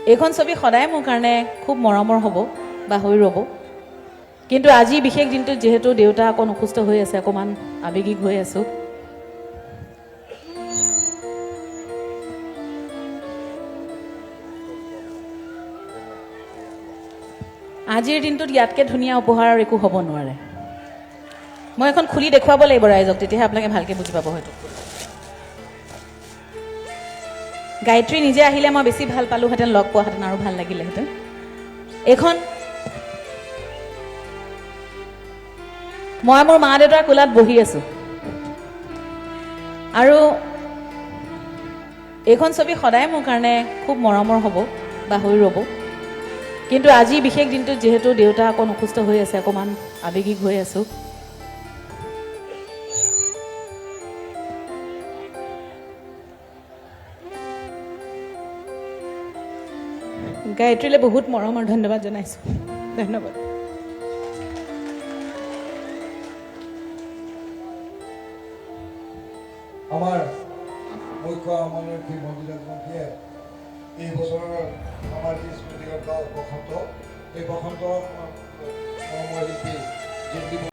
এইখন ছবি সদায় মোৰ কাৰণে খুব মৰমৰ হ'ব বা হৈ ৰ'ব কিন্তু আজি বিশেষ দিনটোত যেহেতু দেউতা অকণ অসুস্থ হৈ আছে অকণমান আৱেগিক হৈ আছোঁ আজিৰ দিনটোত ইয়াতকৈ ধুনীয়া উপহাৰ আৰু একো হ'ব নোৱাৰে মই এখন খুলি দেখুৱাব লাগিব ৰাইজক তেতিয়াহে আপোনালোকে ভালকৈ বুজি পাব হয়তো গায়ত্ৰী নিজে আহিলে মই বেছি ভাল পালোহেঁতেন লগ পোৱাহেঁতেন আৰু ভাল লাগিলেহেঁতেন এইখন মই মোৰ মা দেউতাৰ কোলাত বহি আছোঁ আৰু এইখন ছবি সদায় মোৰ কাৰণে খুব মৰমৰ হ'ব বা হৈ ৰ'ব কিন্তু আজি বিশেষ দিনটোত যেহেতু দেউতা অকণ অসুস্থ হৈ আছে অকণমান আৱেগিক হৈ আছোঁ গায়ত্ৰীলৈ বহুত মৰম আৰু ধন্যবাদ জনাইছোঁ ধন্যবাদ আমাৰ মুখ্য আমলখি মন্দিৰমন্ত্ৰীয়ে এই বছৰৰ আমাৰ যি স্মৃতিগত বসন্ত এই বসন্ত শিল্পী